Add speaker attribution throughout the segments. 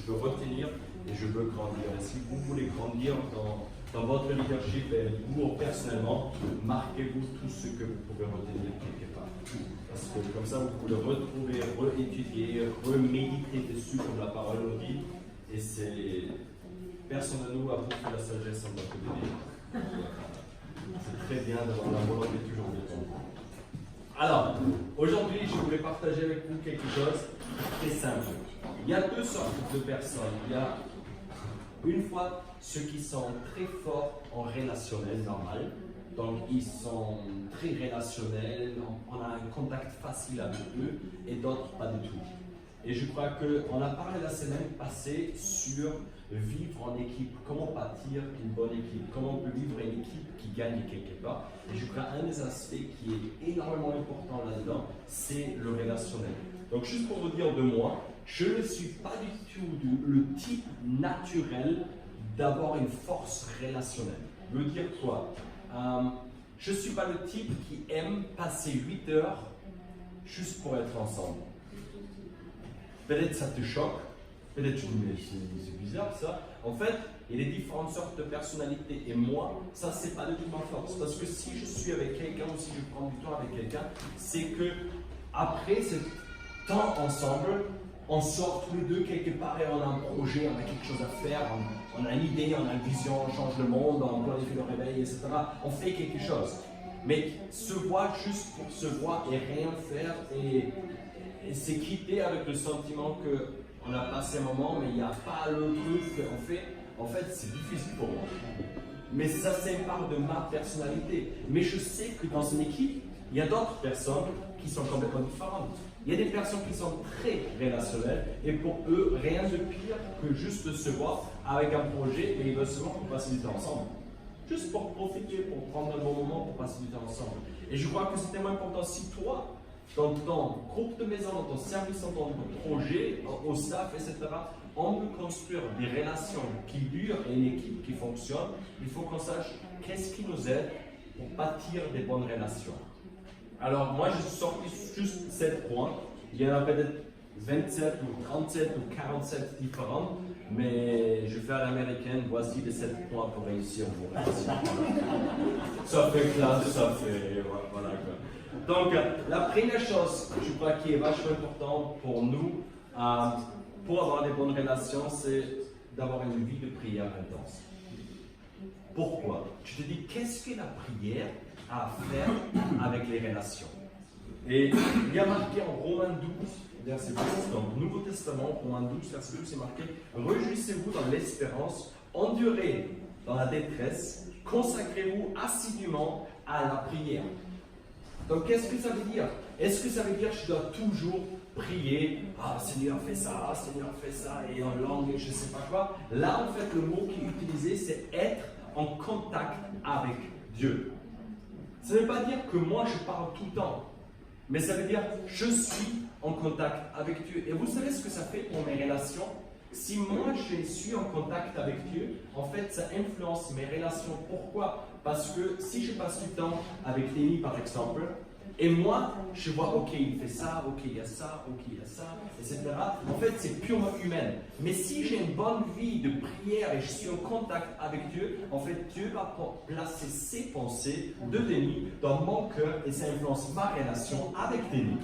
Speaker 1: je veux retenir et je veux grandir. Et si vous voulez grandir dans votre leadership et vous personnellement, marquez-vous tout ce que vous pouvez retenir quelque part. Parce que comme ça, vous pouvez le retrouver, réétudier, reméditer dessus comme la parole nous dit. Et c'est personne de nous a beaucoup la sagesse en notre vie. C'est très bien d'avoir la volonté toujours de Dieu. Alors, aujourd'hui, je voulais partager avec vous quelque chose de très simple. Il y a deux sortes de personnes. Il y a une fois ceux qui sont très forts en relationnel normal. Donc, ils sont très relationnels, on a un contact facile avec eux, et d'autres pas du tout. Et je crois qu'on a parlé la semaine passée sur vivre en équipe, comment bâtir une bonne équipe, comment on peut vivre une équipe qui gagne quelque part. Et je crois qu'un des aspects qui est énormément important là-dedans, c'est le relationnel. Donc juste pour vous dire de moi, je ne suis pas du tout le type naturel d'avoir une force relationnelle. Veut dire quoi? Je ne suis pas le type qui aime passer 8 heures juste pour être ensemble. Peut-être ça te choque, peut-être tu me dis mais c'est bizarre ça. En fait, il y a des différentes sortes de personnalités et moi, ça c'est pas du tout ma force. Parce que si je suis avec quelqu'un ou si je prends du temps avec quelqu'un, c'est que après ce temps ensemble, on sort tous les deux quelque part et on a un projet, on a quelque chose à faire, on a une idée, on a une vision, on change le monde, on planifie le réveil, etc. On fait quelque chose. Mais se voir juste pour se voir et rien faire et c'est quitter avec le sentiment qu'on a passé un moment, mais il n'y a pas le truc qu'on fait. En fait, c'est difficile pour moi. Mais ça, c'est une part de ma personnalité. Mais je sais que dans une équipe, il y a d'autres personnes qui sont complètement différentes. Il y a des personnes qui sont très relationnelles et pour eux, rien de pire que juste de se voir avec un projet et ils veulent se voir pour passer du temps ensemble. Juste pour profiter, pour prendre un bon moment, pour passer du temps ensemble. Et je crois que c'est tellement important si toi, dans ton groupe de maison, dans ton service, dans ton projet, au staff, etc., on veut construire des relations qui durent et une équipe qui fonctionne, il faut qu'on sache qu'est-ce qui nous aide pour bâtir des bonnes relations. Alors moi, j'ai sorti juste 7 points. Il y en a peut-être 27 ou 37 ou 47 différents, mais je fais à l'américaine, voici les 7 points pour réussir vos relations. Ça fait classe, ça fait... Voilà quoi. Donc, la première chose, je crois, qui est vachement importante pour nous, pour avoir des bonnes relations, c'est d'avoir une vie de prière intense. Pourquoi? Tu te dis, qu'est-ce que la prière a à faire avec les relations? Et il y a marqué en Romains 12, verset 12, dans le Nouveau Testament, Romains 12, verset 12, c'est marqué « Réjouissez-vous dans l'espérance, endurez dans la détresse, consacrez-vous assidûment à la prière. » Donc, qu'est-ce que ça veut dire? Est-ce que ça veut dire que je dois toujours prier? Ah, Seigneur, fais ça, Seigneur, fais ça, et en langue, et je ne sais pas quoi. Là, en fait, le mot qui est utilisé, c'est être en contact avec Dieu. Ça ne veut pas dire que moi, je parle tout le temps, mais ça veut dire que je suis en contact avec Dieu. Et vous savez ce que ça fait pour mes relations? Si moi, je suis en contact avec Dieu, en fait, ça influence mes relations. Pourquoi? Parce que si je passe du temps avec Lémi, par exemple, et moi, je vois, ok, il fait ça, ok, il y a ça, ok, il y a ça, etc. En fait, c'est purement humain. Mais si j'ai une bonne vie de prière et je suis en contact avec Dieu, en fait, Dieu va placer ses pensées de Lémi dans mon cœur et ça influence ma relation avec Lémi.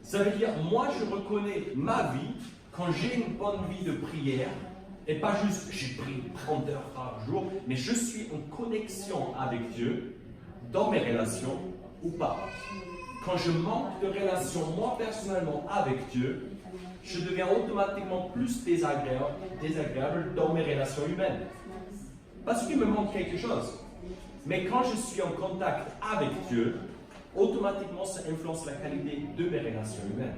Speaker 1: Ça veut dire, moi, je reconnais ma vie quand j'ai une bonne vie de prière, et pas juste j'ai pris 30 heures par jour, mais je suis en connexion avec Dieu dans mes relations ou pas. Quand je manque de relation, moi personnellement, avec Dieu, je deviens automatiquement plus désagréable dans mes relations humaines. Parce qu'il me manque quelque chose. Mais quand je suis en contact avec Dieu, automatiquement ça influence la qualité de mes relations humaines.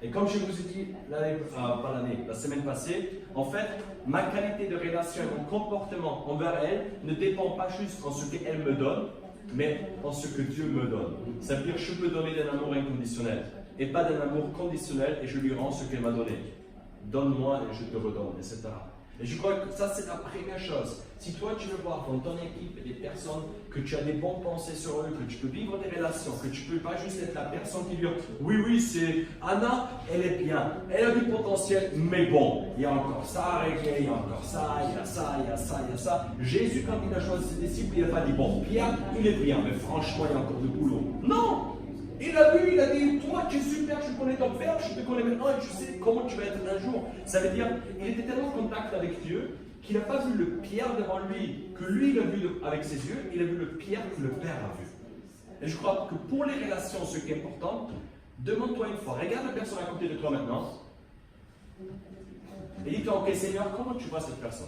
Speaker 1: Et comme je vous ai dit la semaine passée, en fait, ma qualité de relation et mon comportement envers elle ne dépend pas juste en ce qu'elle me donne, mais en ce que Dieu me donne. Ça veut dire que je peux donner d'un amour inconditionnel et pas d'un amour conditionnel et je lui rends ce qu'elle m'a donné. Donne-moi et je te redonne, etc. Et je crois que ça, c'est la première chose. Si toi, tu veux voir dans ton équipe des personnes que tu as des bonnes pensées sur eux, que tu peux vivre des relations, que tu ne peux pas juste être la personne qui dit oui, c'est Anna, elle est bien, elle a du potentiel, mais bon, il y a encore ça à régler, il y a encore ça, il y a ça, il y a ça, il y a ça. Jésus, quand il a choisi ses disciples, il n'a pas dit bon, Pierre, il est bien, mais franchement, il y a encore du boulot. Non! Il a vu, il a dit, toi tu es super, je connais ton père, je te connais maintenant et je sais comment tu vas être un jour. Ça veut dire, il était tellement en contact avec Dieu qu'il n'a pas vu le Pierre devant lui, que lui il a vu avec ses yeux, il a vu le Pierre que le Père a vu. Et je crois que pour les relations, ce qui est important, demande-toi une fois, regarde la personne à côté de toi maintenant, et dis-toi, ok Seigneur, comment tu vois cette personne?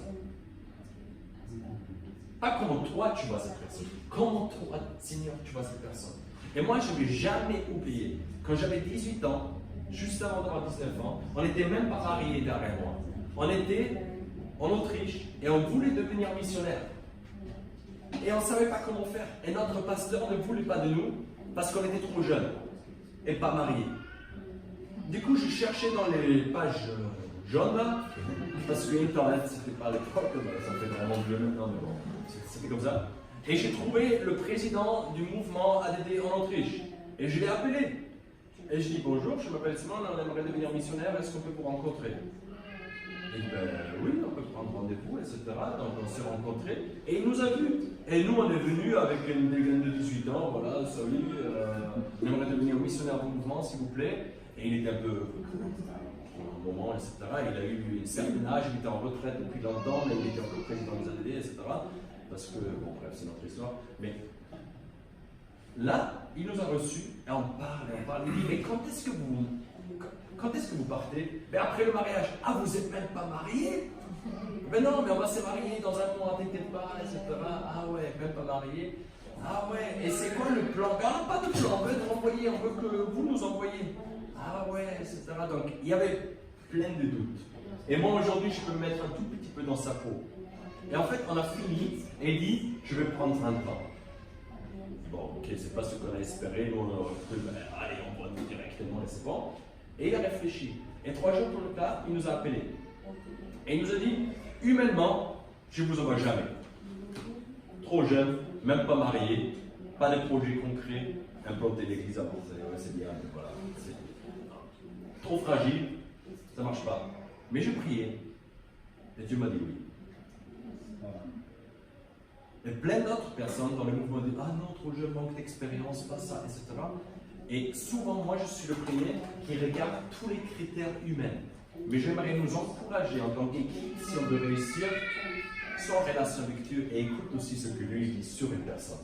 Speaker 1: Pas comment toi tu vois cette personne, comment toi, Seigneur, tu vois cette personne. Et moi, je ne vais jamais oublier, quand j'avais 18 ans, juste avant d'avoir 19 ans, on n'était même pas mariés derrière moi. On était en Autriche et on voulait devenir missionnaire. Et on ne savait pas comment faire. Et notre pasteur ne voulait pas de nous parce qu'on était trop jeunes et pas mariés. Du coup, je cherchais dans les pages jaunes là, parce que Internet, c'était pas à l'époque, ça fait vraiment vieux maintenant, mais bon, c'était comme ça. Et j'ai trouvé le président du mouvement ADD en Autriche. Et je l'ai appelé. Et je dis bonjour, je m'appelle Simon, on aimerait devenir missionnaire, est-ce qu'on peut vous rencontrer? Et oui, on peut prendre rendez-vous, etc. Donc on s'est rencontrés. Et il nous a vus. Et nous, on est venus avec une dégaine de 18 ans, voilà, salut, on aimerait devenir missionnaire du mouvement, s'il vous plaît. Et il était un peu un moment, etc. Il a eu un certain âge, il était en retraite depuis longtemps, mais il était encore président des ADD, etc. Parce que, bon bref, c'est notre histoire. Mais là, il nous a reçus et on parle. Il dit, mais quand est-ce que vous partez? Ben après le mariage. Ah, vous n'êtes même pas mariés? Ben non, mais on va se marier dans un mois, t'inquiète pas, etc. Ah ouais, même pas mariés. Ah ouais, et c'est quoi le plan? Ben on n'a pas de plan, on veut te renvoyer, on veut que vous nous envoyiez. Ah ouais, etc. Donc, il y avait plein de doutes. Et moi, aujourd'hui, je peux me mettre un tout petit peu dans sa peau. Et en fait, on a fini et il dit, je vais prendre un temps. Bon, ok, c'est pas ce qu'on a espéré, nous on aurait cru, ben, allez, on va nous directement, et c'est bon. Et il a réfléchi. Et 3 jours pour le cas, il nous a appelés. Et il nous a dit, humainement, je ne vous envoie jamais. Trop jeune, même pas marié, pas de projet concret, implanter l'église à Marseille, ouais, c'est bien, mais voilà. Trop fragile, ça ne marche pas. Mais je priais, et Dieu m'a dit oui. Et plein d'autres personnes dans le mouvement disent, ah non, trop jeune, manque d'expérience, pas ça, etc. Et souvent, moi, je suis le premier qui regarde tous les critères humains. Mais j'aimerais nous encourager en tant qu'équipe, si on veut réussir, soit en relation avec Dieu, et écoute aussi ce que lui dit sur une personne.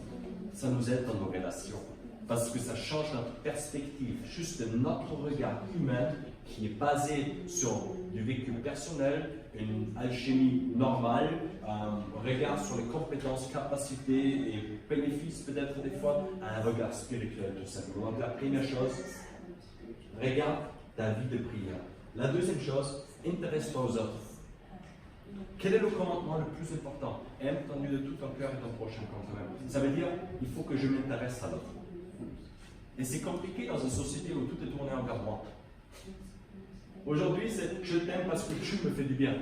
Speaker 1: Ça nous aide dans nos relations, parce que ça change notre perspective, juste notre regard humain, qui est basé sur du vécu personnel, une alchimie normale, un regard sur les compétences, capacités et bénéfices peut-être des fois, un regard spirituel tout simplement. Donc la première chose, regarde ta vie de prière. La deuxième chose, intéresse-toi aux autres. Quel est le commandement le plus important? Aime ton Dieu de tout ton cœur et ton prochain comme toi-même. Ça veut dire, il faut que je m'intéresse à l'autre. Et c'est compliqué dans une société où tout est tourné envers moi. Aujourd'hui, c'est je t'aime parce que tu me fais du bien.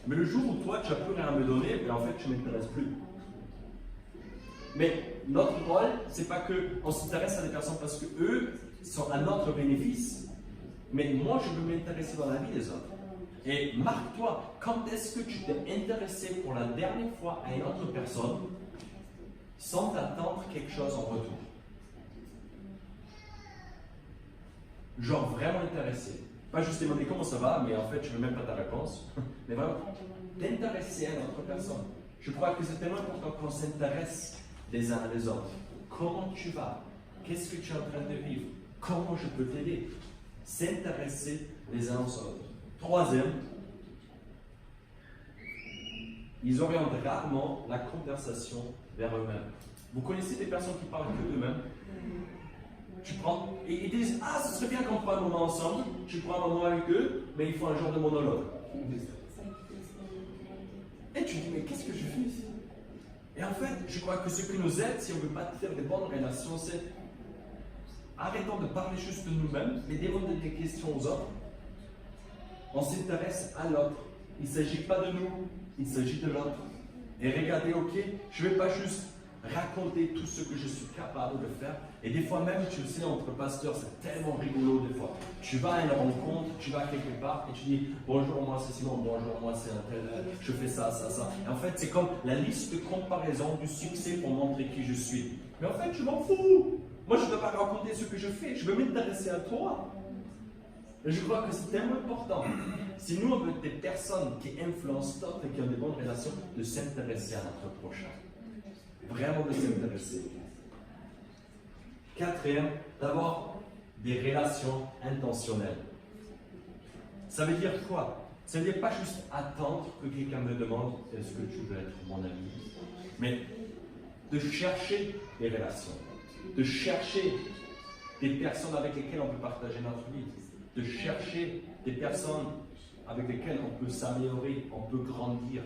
Speaker 1: Mais le jour où toi, tu n'as plus rien à me donner, ben en fait, tu ne m'intéresses plus. Mais notre rôle, c'est pas qu'on s'intéresse à des personnes parce qu'eux sont à notre bénéfice. Mais moi, je veux m'intéresser dans la vie des autres. Et marque-toi, quand est-ce que tu t'es intéressé pour la dernière fois à une autre personne sans t'attendre quelque chose en retour? Genre vraiment intéressé. Pas juste demander comment ça va, mais en fait, je ne veux même pas ta réponse. Mais vraiment, t'intéresser à une autre personne. Je crois que c'est tellement important qu'on s'intéresse les uns à les autres. Comment tu vas? Qu'est-ce que tu es en train de vivre? Comment je peux t'aider? S'intéresser les uns aux autres. Troisième, ils orientent rarement la conversation vers eux-mêmes. Vous connaissez des personnes qui parlent que d'eux-mêmes? Tu prends, et ils disent, ah, ce serait bien qu'on prenne un moment ensemble, tu prends un moment avec eux, mais il faut un genre de monologue. Et tu dis, mais qu'est-ce que je fais ici? Et en fait, je crois que ce qui nous aide, si on ne veut pas faire des bonnes relations, c'est arrêtons de parler juste de nous-mêmes, mais demandons des questions aux autres. On s'intéresse à l'autre. Il ne s'agit pas de nous, il s'agit de l'autre. Et regardez, ok, je ne vais pas juste raconter tout ce que je suis capable de faire. Et des fois même, tu le sais, entre pasteurs, c'est tellement rigolo des fois. Tu vas à une rencontre, tu vas quelque part et tu dis bonjour, moi c'est Simon, bonjour, moi c'est un tel, je fais ça, ça, ça. Et en fait, c'est comme la liste de comparaison du succès pour montrer qui je suis. Mais en fait, je m'en fous. Moi, je ne dois pas raconter ce que je fais, je veux m'intéresser à toi. Et je crois que c'est tellement important. Si nous, on veut des personnes qui influencent d'autres et qui ont des bonnes relations, de s'intéresser à notre prochain. Vraiment de s'intéresser. Quatrième, d'avoir des relations intentionnelles. Ça veut dire quoi? Ça veut dire pas juste attendre que quelqu'un me demande est-ce que tu veux être mon ami, mais de chercher des relations, de chercher des personnes avec lesquelles on peut partager notre vie, de chercher des personnes avec lesquelles on peut s'améliorer, on peut grandir,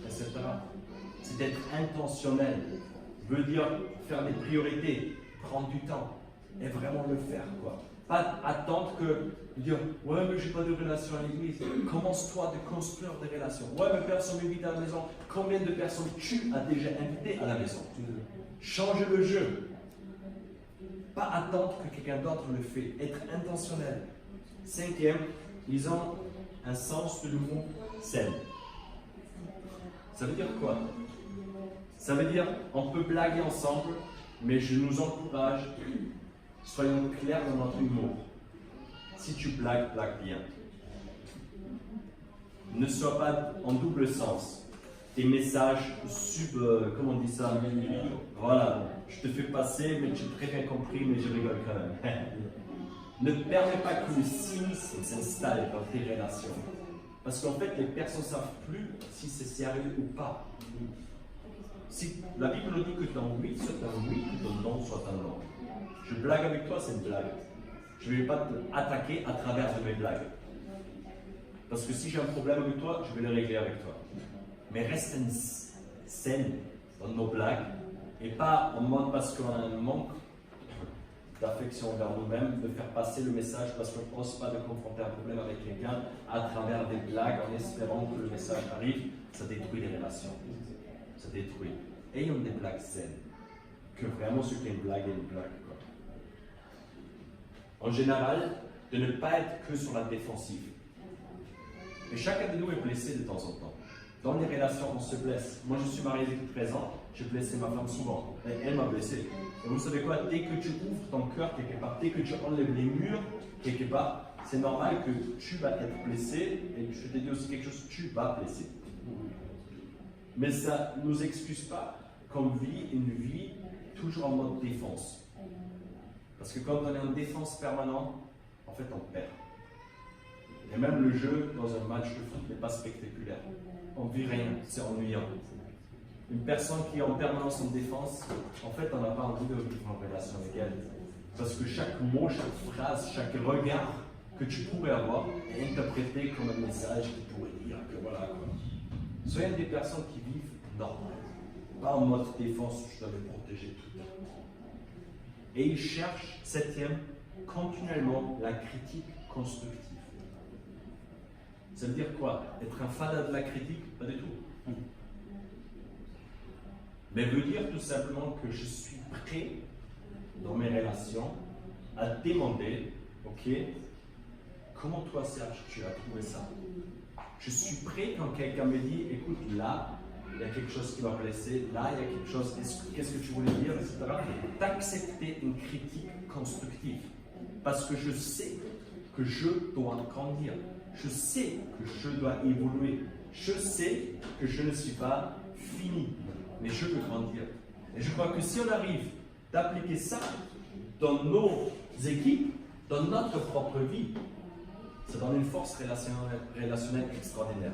Speaker 1: etc. C'est d'être intentionnel, veut dire faire des priorités, prendre du temps et vraiment le faire, quoi. Pas attendre que dire ouais mais j'ai pas de relation à l'église. Commence-toi de construire des relations. Ouais mais personne m'invite à la maison. Combien de personnes tu as déjà invitées à la maison? Change le jeu. Pas attendre que quelqu'un d'autre le fait. Être intentionnel. Cinquième, ils ont un sens de l'humour sain. Ça veut dire quoi? Ça veut dire on peut blaguer ensemble, mais je nous encourage, soyons clairs dans notre humour. Si tu blagues, blague bien. Ne sois pas en double sens. Des messages comment on dit ça? Voilà, je te fais passer, mais tu as très bien compris, mais je rigole quand même. Ne permets pas que le cynisme s'installe dans tes relations. Parce qu'en fait, les personnes ne savent plus si c'est sérieux ou pas. Si la Bible nous dit que ton oui soit un oui, que ton non soit un non. Je blague avec toi, c'est une blague. Je ne vais pas t'attaquer à travers de mes blagues. Parce que si j'ai un problème avec toi, je vais le régler avec toi. Mais reste saine dans nos blagues et pas en mode parce qu'on a un manque d'affection envers nous-mêmes, de faire passer le message parce qu'on n'ose pas de confronter un problème avec quelqu'un à travers des blagues en espérant que le message arrive. Ça détruit les relations. Ça détruit. Ayons des blagues saines. Que vraiment ce qui est une blague est une blague. Quoi. En général, de ne pas être que sur la défensive. Et chacun de nous est blessé de temps en temps. Dans les relations, on se blesse. Moi, je suis marié depuis 13 ans, j'ai blessé ma femme souvent. Et elle m'a blessé. Et vous savez quoi? Dès que tu ouvres ton cœur quelque part, dès que tu enlèves les murs quelque part, c'est normal que tu vas être blessé. Et je te dis aussi quelque chose, tu vas blesser. Mais ça ne nous excuse pas qu'on vit une vie toujours en mode défense. Parce que quand on est en défense permanente, en fait, on perd. Et même le jeu dans un match de foot n'est pas spectaculaire. On ne vit rien, c'est ennuyant. Une personne qui est en permanence en défense, en fait, on n'a pas envie de vivre en relation avec elle. Parce que chaque mot, chaque phrase, chaque regard que tu pourrais avoir est interprété comme un message qui pourrait dire que voilà quoi. Soyez des personnes qui vivent normal, pas en mode défense, je dois me protéger tout le temps. Et ils cherchent, septième, continuellement la critique constructive. Ça veut dire quoi? Être un fan de la critique? Pas du tout. Mais veut dire tout simplement que je suis prêt dans mes relations à demander, ok, comment toi Serge, tu as trouvé ça? Je suis prêt quand quelqu'un me dit, écoute, là, il y a quelque chose qui m'a blessé, là, il y a quelque chose, qu'est-ce que tu voulais dire, etc. D'accepter une critique constructive. Parce que je sais que je dois grandir. Je sais que je dois évoluer. Je sais que je ne suis pas fini, mais je veux grandir. Et je crois que si on arrive d'appliquer ça dans nos équipes, dans notre propre vie, ça donne une force relationnelle extraordinaire.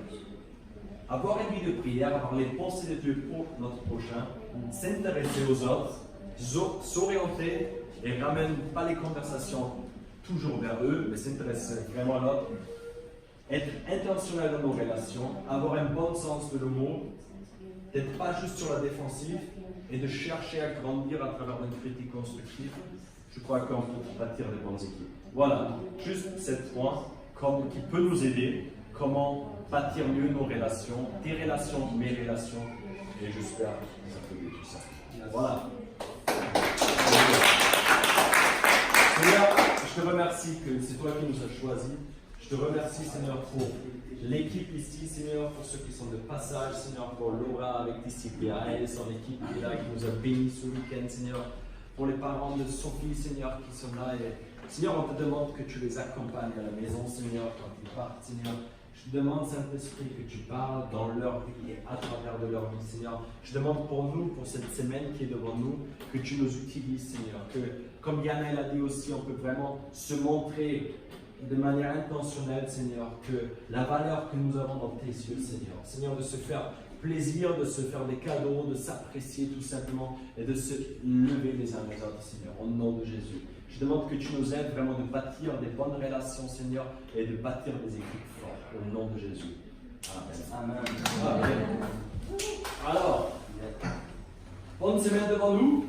Speaker 1: Avoir une vie de prière, avoir les pensées de Dieu pour notre prochain, s'intéresser aux autres, s'orienter et ramène pas les conversations toujours vers eux, mais s'intéresser vraiment à l'autre. Être intentionnel dans nos relations, avoir un bon sens de l'humour, d'être pas juste sur la défensive et de chercher à grandir à travers une critique constructive, je crois qu'on peut bâtir des bonnes équipes. Voilà, juste 7 points qui peut nous aider comment bâtir mieux nos relations, tes relations, mes relations. Et j'espère que ça peut aider tout ça. Voilà. Seigneur, je te remercie que c'est toi qui nous as choisis. Je te remercie, Seigneur, pour l'équipe ici, Seigneur, pour ceux qui sont de passage, Seigneur, pour Laura avec Disciplia et son équipe qui est là, qui nous a bénis ce week-end, Seigneur, pour les parents de Sophie, Seigneur, qui sont là. Et, Seigneur, on te demande que tu les accompagnes à la maison, Seigneur, quand ils partent, Seigneur. Je te demande, Saint-Esprit, que tu parles dans leur vie et à travers de leur vie, Seigneur. Je demande pour nous, pour cette semaine qui est devant nous, que tu nous utilises, Seigneur. Que, comme Yana l'a dit aussi, on peut vraiment se montrer de manière intentionnelle, Seigneur, que la valeur que nous avons dans tes yeux, Seigneur. Seigneur, de se faire plaisir, de se faire des cadeaux, de s'apprécier tout simplement et de se lever les uns les autres, Seigneur, au nom de Jésus. Je demande que tu nous aides vraiment de bâtir des bonnes relations, Seigneur, et de bâtir des équipes fortes, au nom de Jésus. Amen. Amen. Amen. Alors, bonne semaine devant nous.